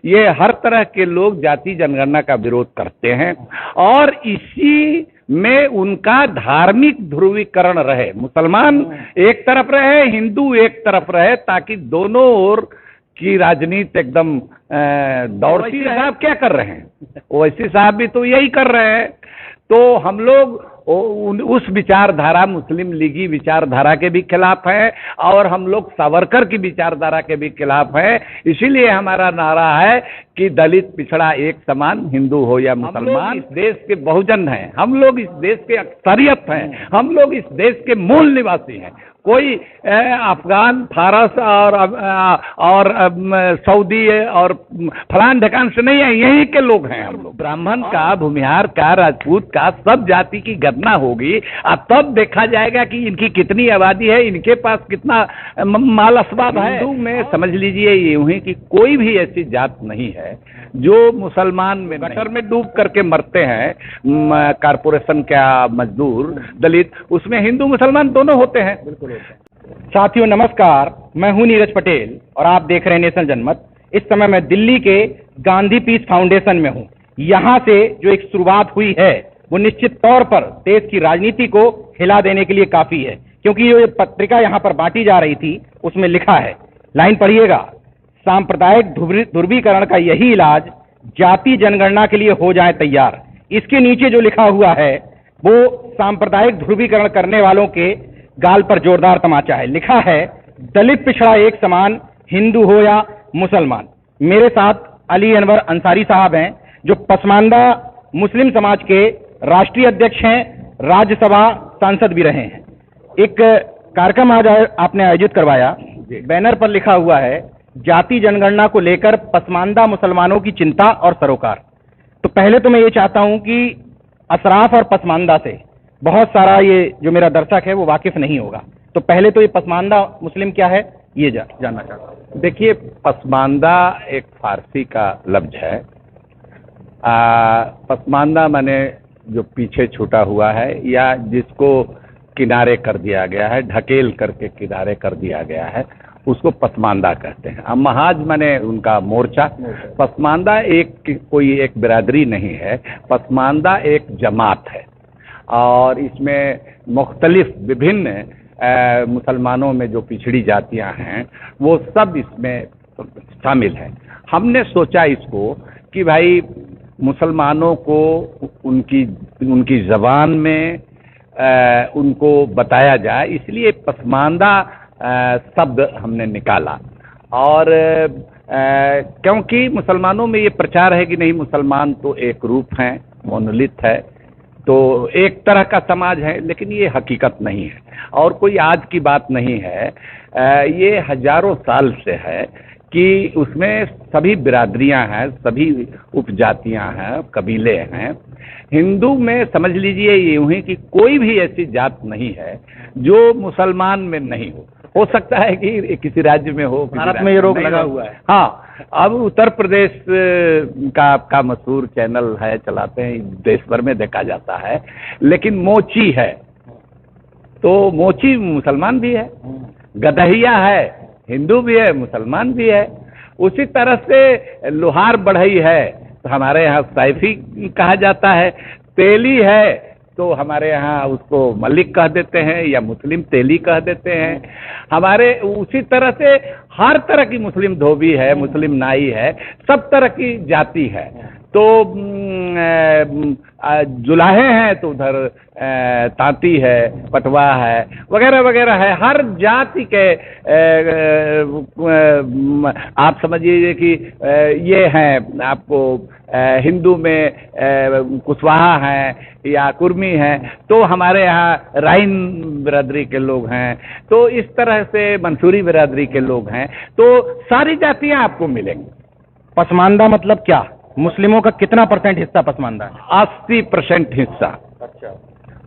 ये हर तरह के लोग जाति जनगणना का विरोध करते हैं और इसी में उनका धार्मिक ध्रुवीकरण रहे, मुसलमान एक तरफ रहे, हिंदू एक तरफ रहे, ताकि दोनों ओर की राजनीति एकदम दौड़ती रहे। साहब क्या कर रहे हैं? ओवैसी साहब भी तो यही कर रहे हैं। तो हम लोग उस विचारधारा, मुस्लिम लीगी विचारधारा के भी खिलाफ है और हम लोग सावरकर की विचारधारा के भी खिलाफ है। इसीलिए हमारा नारा है कि दलित पिछड़ा एक समान, हिंदू हो या मुसलमान, इस देश के बहुजन हैं, हम लोग इस देश के अक्सरियत हैं, हम लोग इस देश के मूल निवासी हैं। कोई अफगान, फारस और सऊदी और फलान ढकान से नहीं है, यहीं के लोग हैं हम लोग। ब्राह्मण का, भूमिहार का, राजपूत का, सब जाति की गणना होगी, अब तब देखा जाएगा कि इनकी कितनी आबादी है, इनके पास कितना माल असबाब है। हिंदू में समझ लीजिए यूं ही कि कोई भी ऐसी जात नहीं है जो मुसलमान में गटर में डूब करके मरते हैं, कारपोरेशन का मजदूर, दलित, उसमें हिंदू मुसलमान दोनों होते हैं। साथियों नमस्कार, मैं हूं नीरज पटेल और आप देख रहे हैं नेशनल जनमत। इस समय मैं दिल्ली के गांधी पीस फाउंडेशन में हूं। यहां से जो एक शुरुआत हुई है वो निश्चित तौर पर देश की राजनीति को हिला देने के लिए काफी है, क्योंकि ये पत्रिका यहां पर बांटी जा रही थी उसमें लिखा है, लाइन पढ़िएगा, सांप्रदायिक ध्रुवीकरण का यही इलाज, जाति जनगणना के लिए हो जाए तैयार। इसके नीचे जो लिखा हुआ है वो सांप्रदायिक ध्रुवीकरण करने वालों के गाल पर जोरदार तमाचा है। लिखा है, दलित पिछड़ा एक समान, हिंदू हो या मुसलमान। मेरे साथ अली अनवर अंसारी साहब हैं जो पसमानदा मुस्लिम समाज के राष्ट्रीय अध्यक्ष हैं, राज्यसभा सांसद भी रहे हैं। एक कार्यक्रम आज आपने आयोजित करवाया, बैनर पर लिखा हुआ है, जाति जनगणना को लेकर पसमानदा मुसलमानों की चिंता और सरोकार। तो पहले तो मैं ये चाहता हूं कि असराफ और पसमानदा से बहुत सारा ये जो मेरा दर्शक है वो वाकिफ नहीं होगा, तो पहले तो ये पसमानदा मुस्लिम क्या है ये जानना चाहता हूँ। देखिए, पसमानदा एक फारसी का लफ्ज है। पसमानदा माने जो पीछे छूटा हुआ है या जिसको किनारे कर दिया गया है, ढकेल करके किनारे कर दिया गया है, उसको पसमानदा कहते हैं। अब महाज माने उनका मोर्चा। पसमानदा कोई एक बिरादरी नहीं है, पसमानदा एक जमात है और इसमें मुख्तलिफ विभिन्न मुसलमानों में जो पिछड़ी जातियां हैं वो सब इसमें शामिल हैं। हमने सोचा इसको कि भाई मुसलमानों को उनकी ज़बान में उनको बताया जाए, इसलिए पसमानदा शब्द हमने निकाला। और क्योंकि मुसलमानों में ये प्रचार है कि नहीं, मुसलमान तो एक रूप हैं, मोनोलिथ है, तो एक तरह का समाज है, लेकिन ये हकीकत नहीं है और कोई आज की बात नहीं है। ये हजारों साल से है कि उसमें सभी बिरादरियां हैं, सभी उपजातियां हैं, कबीले हैं। हिंदू में समझ लीजिए यूं ही कि कोई भी ऐसी जात नहीं है जो मुसलमान में नहीं हो सकता है कि किसी राज्य में हो, भारत में ये रोक लगा हुआ है। हाँ, अब उत्तर प्रदेश का आपका मशहूर चैनल है, चलाते हैं, देश भर में देखा जाता है, लेकिन मोची है तो मोची मुसलमान भी है, गदहिया है, हिंदू भी है, मुसलमान भी है। उसी तरह से लोहार बढ़ई है तो हमारे यहाँ सैफी कहा जाता है, तेली है तो हमारे यहाँ उसको मलिक कह देते हैं या मुस्लिम तेली कह देते हैं। हमारे उसी तरह से हर तरह की मुस्लिम धोबी है, मुस्लिम नाई है, सब तरह की जाति है। तो जुलाहे हैं तो उधर तांती है, पटवा है, वगैरह वगैरह है। हर जाति के आप समझिए कि ये हैं, आपको हिंदू में कुशवाहा हैं या कुर्मी हैं, तो हमारे यहाँ राइन बिरादरी के लोग हैं, तो इस तरह से मंसूरी बिरादरी के लोग हैं, तो सारी जातियां आपको मिलेंगी। पसमानदा मतलब क्या? मुस्लिमों का कितना % हिस्सा पसमानदा है? 80% हिस्सा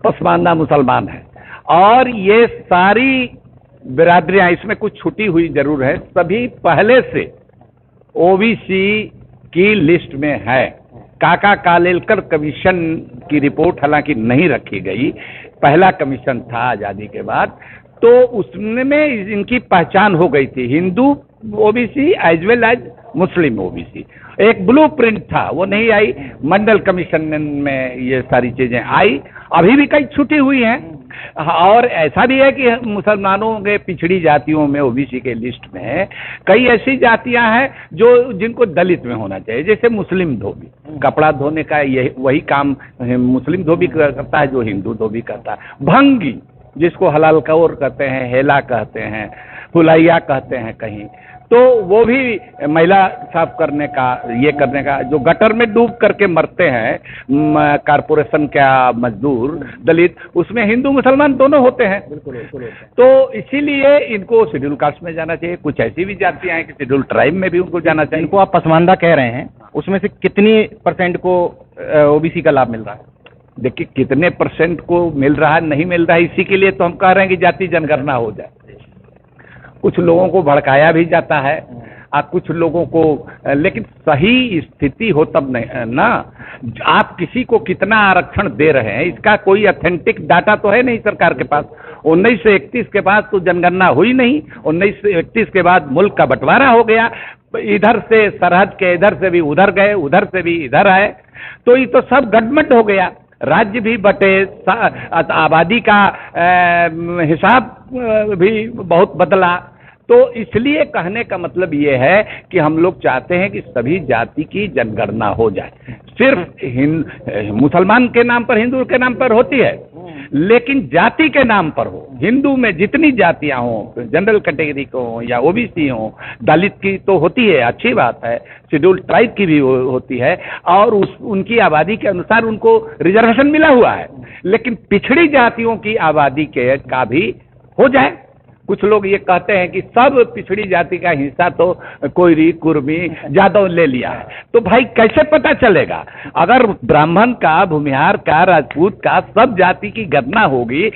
पसमानदा मुसलमान है। और ये सारी बिरादरियां, इसमें कुछ छुटी हुई जरूर है, सभी पहले से ओबीसी की लिस्ट में है। काका कालेलकर कमीशन की रिपोर्ट हालांकि नहीं रखी गई, पहला कमीशन था आजादी के बाद, तो उसमें इनकी पहचान हो गई थी, Hindu OBC as well as Muslim OBC. एक ब्लूप्रिंट था, वो नहीं आई, मंडल कमीशन में ये सारी चीजें आई, अभी भी कई छूटी हुई हैं। और ऐसा भी है कि मुसलमानों के पिछड़ी जातियों में ओबीसी के लिस्ट में कई ऐसी जातियां हैं जो जिनको दलित में होना चाहिए, जैसे मुस्लिम धोबी। कपड़ा धोने का यही वही काम मुस्लिम धोबी करता है जो हिंदू धोबी करता है। भंगी, जिसको हलाल कौर कहते हैं, हेला कहते हैं, हुलैया कहते हैं कहीं, तो वो भी महिला साफ करने का, ये करने का, जो गटर में डूब करके मरते हैं कारपोरेशन का मजदूर दलित, उसमें हिंदू मुसलमान दोनों होते हैं। तो इसीलिए इनको शेड्यूल कास्ट में जाना चाहिए। कुछ ऐसी भी जातियां हैं कि शेड्यूल ट्राइब में भी उनको जाना चाहिए। इनको आप पसमानदा कह रहे हैं, उसमें से कितनी % को ओबीसी का लाभ मिल रहा है? देखिए कितने % को मिल रहा है नहीं मिल रहा है, इसी के लिए तो हम कह रहे हैं कि जाति जनगणना हो जाए। कुछ लोगों को भड़काया भी जाता है कुछ लोगों को, लेकिन सही स्थिति हो तब नहीं ना। आप किसी को कितना आरक्षण दे रहे हैं इसका कोई ऑथेंटिक डाटा तो है नहीं सरकार के पास। 1931 के बाद तो जनगणना हुई नहीं, 1931 के बाद मुल्क का बंटवारा हो गया, इधर से सरहद के इधर से भी उधर गए, उधर से भी इधर आए, तो ये तो सब गड़बड़ हो गया। राज्य भी बटे, आबादी का हिसाब भी बहुत बदला। तो इसलिए कहने का मतलब ये है कि हम लोग चाहते हैं कि सभी जाति की जनगणना हो जाए। सिर्फ मुसलमान के नाम पर, हिंदू के नाम पर होती है, लेकिन जाति के नाम पर हो। हिंदू में जितनी जातियां हों, जनरल कैटेगरी को हो या ओबीसी हो, दलित की तो होती है, अच्छी बात है, शेड्यूल ट्राइब की भी होती है, और उनकी आबादी के अनुसार उनको रिजर्वेशन मिला हुआ है, लेकिन पिछड़ी जातियों की आबादी के का भी हो जाए। कुछ लोग ये कहते हैं कि सब पिछड़ी जाति का हिस्सा तो कोयरी, कुर्मी, जादव ले लिया है। तो भाई कैसे पता चलेगा? अगर ब्राह्मण का, भूमिहार का, राजपूत का, सब जाति की गणना होगी,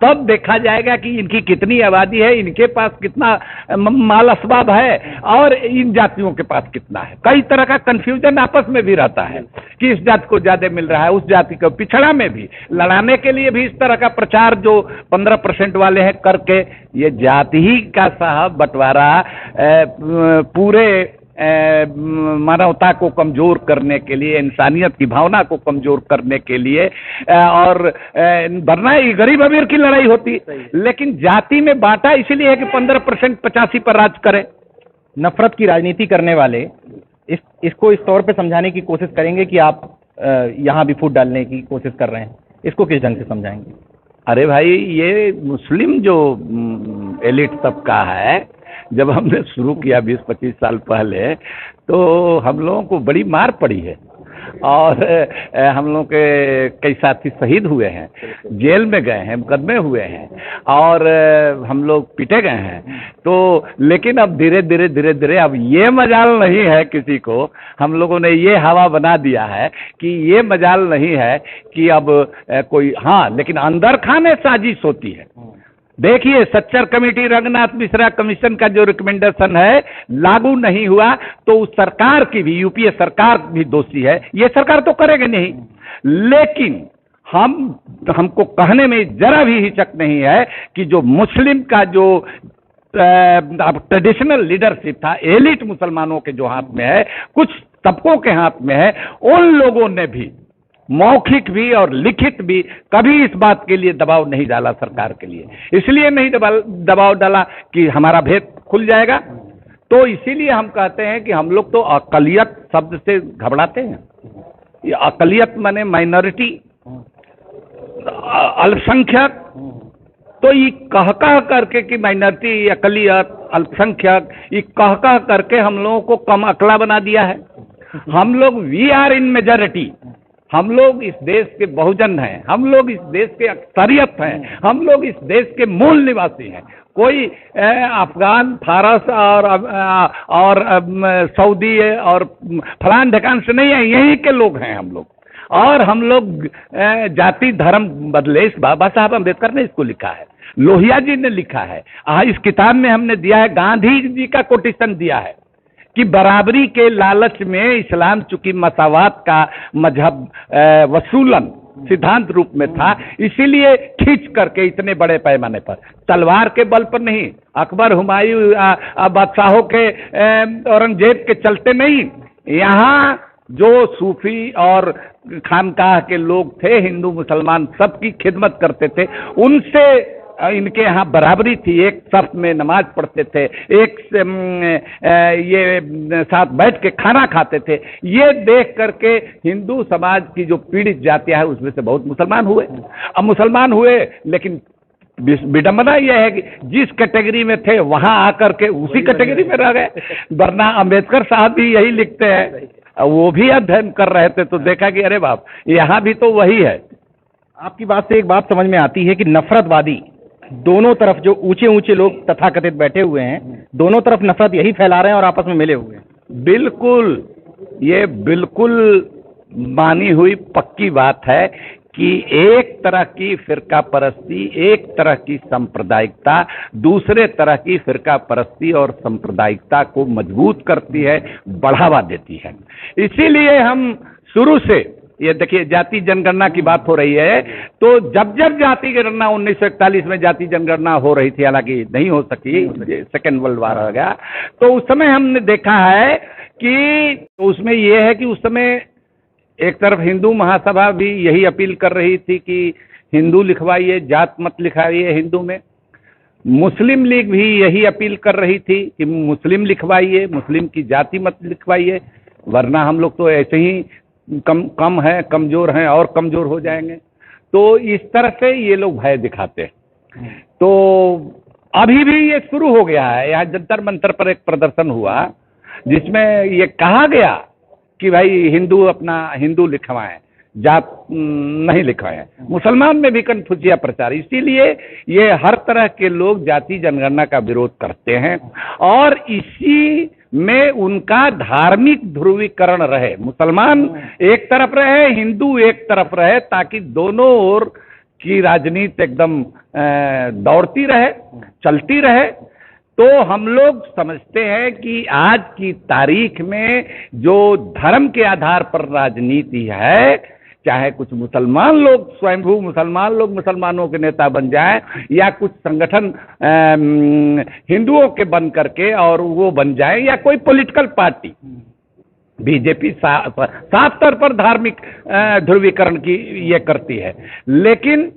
तब देखा जाएगा कि इनकी कितनी आबादी है, इनके पास कितना माल असबाब है और इन जातियों के पास कितना है। कई तरह का कंफ्यूजन आपस में भी रहता है कि इस जाति को ज्यादा मिल रहा है, उस जाति को। पिछड़ा में भी लड़ाने के लिए भी इस तरह का प्रचार जो 15% वाले हैं करके, ये जाति ही का साहब बंटवारा पूरे मानवता को कमजोर करने के लिए, इंसानियत की भावना को कमजोर करने के लिए, और वरना ये गरीब अमीर की लड़ाई होती, लेकिन जाति में बांटा इसलिए है कि 15% 85 पर राज करे। नफरत की राजनीति करने वाले इसको इस तौर पे समझाने की कोशिश करेंगे कि आप यहाँ भी फूट डालने की कोशिश कर रहे हैं, इसको किस ढंग से समझाएंगे? अरे भाई, ये मुस्लिम जो एलिट तबका है, जब हमने शुरू किया 20-25 साल पहले, तो हम लोगों को बड़ी मार पड़ी है, और हम लोग के कई साथी शहीद हुए हैं, जेल में गए हैं, मुकदमे हुए हैं, और हम लोग पीटे गए हैं। तो लेकिन अब धीरे धीरे अब ये मजाल नहीं है किसी को, हम लोगों ने ये हवा बना दिया है कि ये मजाल नहीं है कि अब कोई, हाँ, लेकिन अंदर खाने साजिश होती है। देखिए, सच्चर कमेटी, रंगनाथ मिश्रा कमीशन का जो रिकमेंडेशन है लागू नहीं हुआ, तो उस सरकार की भी, यूपीए सरकार भी दोषी है। ये सरकार तो करेगी नहीं, लेकिन हमको कहने में जरा भी हिचक नहीं है कि जो मुस्लिम का जो ट्रेडिशनल लीडरशिप था, एलिट मुसलमानों के जो हाथ में है, कुछ तबकों के हाथ में है, उन लोगों ने भी मौखिक भी और लिखित भी कभी इस बात के लिए दबाव नहीं डाला सरकार के लिए। इसलिए नहीं दबाव डाला कि हमारा भेद खुल जाएगा। तो इसीलिए हम कहते हैं कि हम लोग तो अकलियत शब्द से घबराते हैं। ये अकलियत माने माइनॉरिटी, अल्पसंख्यक, तो ये कह करके कि माइनॉरिटी, अकलियत, अल्पसंख्यक, ये कह करके हम लोगों को कम अकला बना दिया है। हम लोग वी आर इन मेजॉरिटी, हम लोग इस देश के बहुजन हैं, हम लोग इस देश के अक्सरियत हैं, हम लोग इस देश के मूल निवासी हैं। कोई अफगान, फारस और सऊदी और फलान ढकान से नहीं है, यहीं के लोग हैं हम लोग। और हम लोग जाति धर्म बदले, इस बाबा साहब अम्बेडकर ने इसको लिखा है, लोहिया जी ने लिखा है, इस किताब में हमने दिया है, गांधी जी का कोटेशन दिया है कि बराबरी के लालच में इस्लाम चूंकि मसावात का मजहब वसूलन सिद्धांत रूप में था, इसीलिए खींच करके इतने बड़े पैमाने पर, तलवार के बल पर नहीं, अकबर, हुमायूं, बादशाहों के, औरंगजेब के चलते नहीं, यहाँ जो सूफी और खानकाह के लोग थे, हिंदू मुसलमान सबकी खिदमत करते थे, उनसे इनके यहाँ बराबरी थी, एक सफ में नमाज पढ़ते थे, एक ये साथ बैठ के खाना खाते थे। ये देख करके हिंदू समाज की जो पीड़ित जातियां है उसमें से बहुत मुसलमान हुए। अब मुसलमान हुए, लेकिन विडंबना यह है कि जिस कैटेगरी में थे वहां आकर के उसी कैटेगरी में रह गए। वरना अम्बेडकर साहब भी यही लिखते हैं, वो भी अध्ययन कर रहे थे तो देखा कि अरे बाप, यहाँ भी तो वही है। आपकी बात से एक बात समझ में आती है कि नफरतवादी दोनों तरफ, जो ऊंचे ऊंचे लोग तथाकथित बैठे हुए हैं, दोनों तरफ नफरत यही फैला रहे हैं और आपस में मिले हुए हैं। बिल्कुल, ये बिल्कुल मानी हुई पक्की बात है कि एक तरह की फिरका परस्ती, एक तरह की सांप्रदायिकता दूसरे तरह की फिरका परस्ती और सांप्रदायिकता को मजबूत करती है, बढ़ावा देती है। इसीलिए हम शुरू से, ये देखिए जाति जनगणना की बात हो रही है, तो जब जब जाति जनगणना 1941 में जाति जनगणना हो रही थी, हालांकि नहीं हो सकी, सेकेंड वर्ल्ड वार हो गया, तो उस समय हमने देखा है कि उसमें यह है कि उस समय एक तरफ हिंदू महासभा भी यही अपील कर रही थी कि हिंदू लिखवाइए, जात मत लिखाइए हिंदू में। मुस्लिम लीग भी यही अपील कर रही थी कि मुस्लिम लिखवाइए, मुस्लिम की जाति मत लिखवाइए, वरना हम लोग तो ऐसे ही कम हैं, कमजोर हैं और कमजोर हो जाएंगे। तो इस तरह से ये लोग भय दिखाते हैं। तो अभी भी ये शुरू हो गया है। यहाँ जंतर मंतर पर एक प्रदर्शन हुआ जिसमें ये कहा गया कि भाई हिंदू अपना हिंदू लिखवाएं, जात नहीं लिखवाएं। मुसलमान में भी कन्फ्यूजिया प्रचार, इसीलिए ये हर तरह के लोग जाति जनगणना का विरोध करते हैं और इसी में उनका धार्मिक ध्रुवीकरण रहे। मुसलमान एक तरफ रहे, हिंदू एक तरफ रहे, ताकि दोनों ओर की राजनीति एकदम दौड़ती रहे, चलती रहे। तो हम लोग समझते हैं कि आज की तारीख में जो धर्म के आधार पर राजनीति है, चाहे कुछ मुसलमान लोग, स्वयंभू मुसलमान लोग मुसलमानों के नेता बन जाएं, या कुछ संगठन हिंदुओं के बन करके और वो बन जाएं, या कोई पॉलिटिकल पार्टी, बीजेपी साफ तौर पर धार्मिक ध्रुवीकरण की ये करती है, लेकिन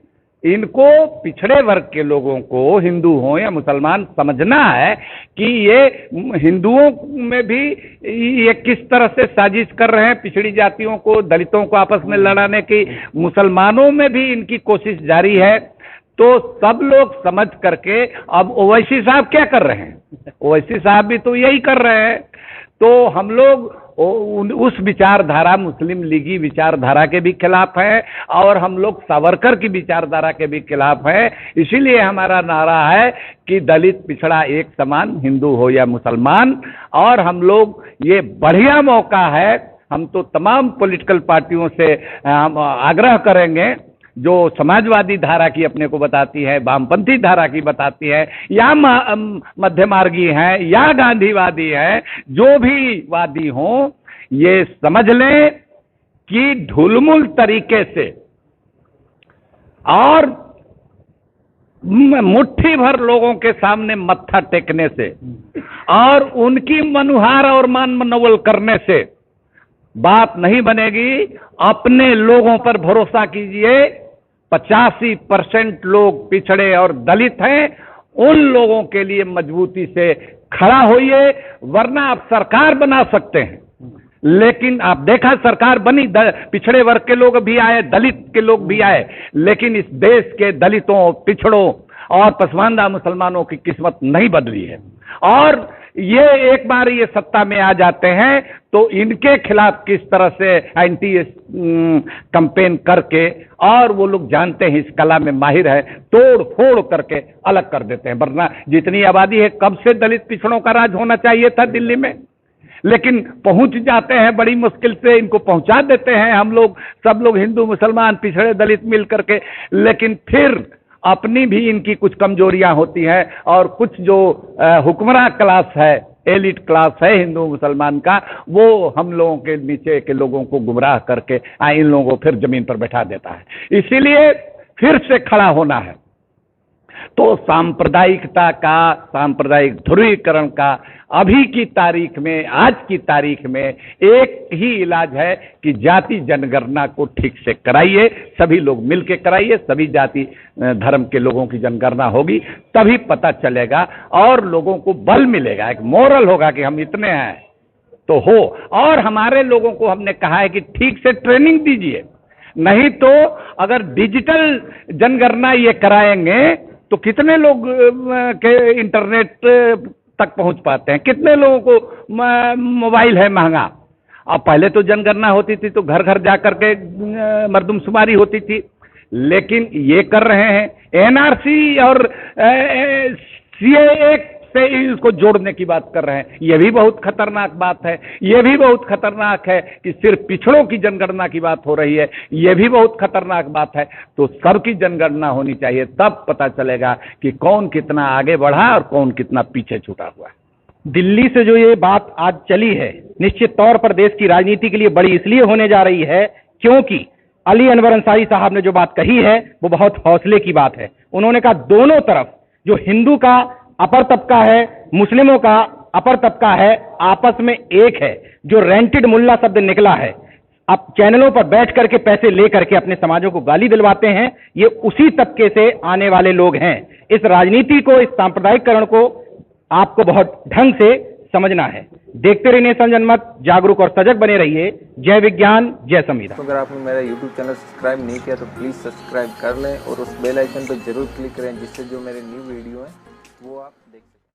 इनको पिछड़े वर्ग के लोगों को, हिंदू हो या मुसलमान, समझना है कि ये हिंदुओं में भी ये किस तरह से साजिश कर रहे हैं पिछड़ी जातियों को, दलितों को आपस में लड़ाने की, मुसलमानों में भी इनकी कोशिश जारी है। तो सब लोग समझ करके, अब ओवैसी साहब क्या कर रहे हैं? ओवैसी साहब भी तो यही कर रहे हैं। तो हम लोग उस विचारधारा, मुस्लिम लीगी विचारधारा के भी खिलाफ है और हम लोग सावरकर की विचारधारा के भी खिलाफ है। इसीलिए हमारा नारा है कि दलित पिछड़ा एक समान, हिंदू हो या मुसलमान। और हम लोग, ये बढ़िया मौका है, हम तो तमाम पॉलिटिकल पार्टियों से हम आग्रह करेंगे जो समाजवादी धारा की अपने को बताती है, वामपंथी धारा की बताती है, या मध्यमार्गी हैं, या गांधीवादी हैं, जो भी वादी हों, ये समझ लें कि ढुलमुल तरीके से और मुट्ठी भर लोगों के सामने मत्था टेकने से और उनकी मनुहार और मान मनोवल करने से बात नहीं बनेगी। अपने लोगों पर भरोसा कीजिए। 85% लोग पिछड़े और दलित हैं, उन लोगों के लिए मजबूती से खड़ा होइए, वरना आप सरकार बना सकते हैं, लेकिन आप देखा सरकार बनी, पिछड़े वर्ग के लोग भी आए, दलित के लोग भी आए, लेकिन इस देश के दलितों, पिछड़ों और पसमानदा मुसलमानों की किस्मत नहीं बदली है। और ये एक बार ये सत्ता में आ जाते हैं तो इनके खिलाफ किस तरह से एंटी कैंपेन करके, और वो लोग जानते हैं, इस कला में माहिर है, तोड़ फोड़ करके अलग कर देते हैं। वरना जितनी आबादी है, कब से दलित पिछड़ों का राज होना चाहिए था दिल्ली में, लेकिन पहुंच जाते हैं बड़ी मुश्किल से, इनको पहुंचा देते हैं हम लोग, सब लोग हिंदू मुसलमान पिछड़े दलित मिल करके। लेकिन फिर अपनी भी इनकी कुछ कमजोरियां होती हैं और कुछ जो हुक्मरान क्लास है, एलिट क्लास है हिंदू मुसलमान का, वो हम लोगों के नीचे के लोगों को गुमराह करके इन लोगों को फिर जमीन पर बैठा देता है। इसीलिए फिर से खड़ा होना है। तो सांप्रदायिकता का, सांप्रदायिक ध्रुवीकरण का अभी की तारीख में, आज की तारीख में एक ही इलाज है कि जाति जनगणना को ठीक से कराइए, सभी लोग मिलकर कराइए, सभी जाति धर्म के लोगों की जनगणना होगी, तभी पता चलेगा और लोगों को बल मिलेगा, एक मोरल होगा कि हम इतने हैं तो हो। और हमारे लोगों को हमने कहा है कि ठीक से ट्रेनिंग दीजिए, नहीं तो अगर डिजिटल जनगणना ये कराएंगे तो कितने लोग के इंटरनेट तक पहुंच पाते हैं, कितने लोगों को मोबाइल है महंगा। अब पहले तो जनगणना होती थी तो घर घर जाकर के मर्दमशुमारी होती थी, लेकिन ये कर रहे हैं एनआरसी और सीएए से इसको जोड़ने की बात कर रहे हैं। यह भी बहुत खतरनाक बात है, यह भी बहुत खतरनाक है कि सिर्फ पिछड़ों की जनगणना की बात हो रही है, यह भी बहुत खतरनाक बात है। तो सबकी जनगणना होनी चाहिए, तब पता चलेगा कि कौन कितना आगे बढ़ा और कौन कितना पीछे छूटा हुआ है। दिल्ली से जो ये बात आज चली है, निश्चित तौर पर देश की राजनीति के लिए बड़ी इसलिए होने जा रही है क्योंकि अली अनवर अंसारी साहब ने जो बात कही है वो बहुत हौसले की बात है। उन्होंने कहा दोनों तरफ, जो हिंदू का अपर तबका है, मुस्लिमों का अपर तबका है, आपस में एक है। जो रेंटेड मुल्ला शब्द निकला है, अब चैनलों पर बैठ करके पैसे लेकर के अपने समाजों को गाली दिलवाते हैं, ये उसी तबके से आने वाले लोग हैं। इस राजनीति को, इस सांप्रदायिकरण को आपको बहुत ढंग से समझना है। देखते रहिए नेशन जनमत, जागरूक और सजग बने रहिए। जय विज्ञान, जय संविधान। अगर आपने मेरा YouTube चैनल सब्सक्राइब नहीं किया तो प्लीज़ सब्सक्राइब कर लें और उस बेल आइकन पर जरूर क्लिक करें, जिससे जो मेरे न्यू वीडियो हैं वो आप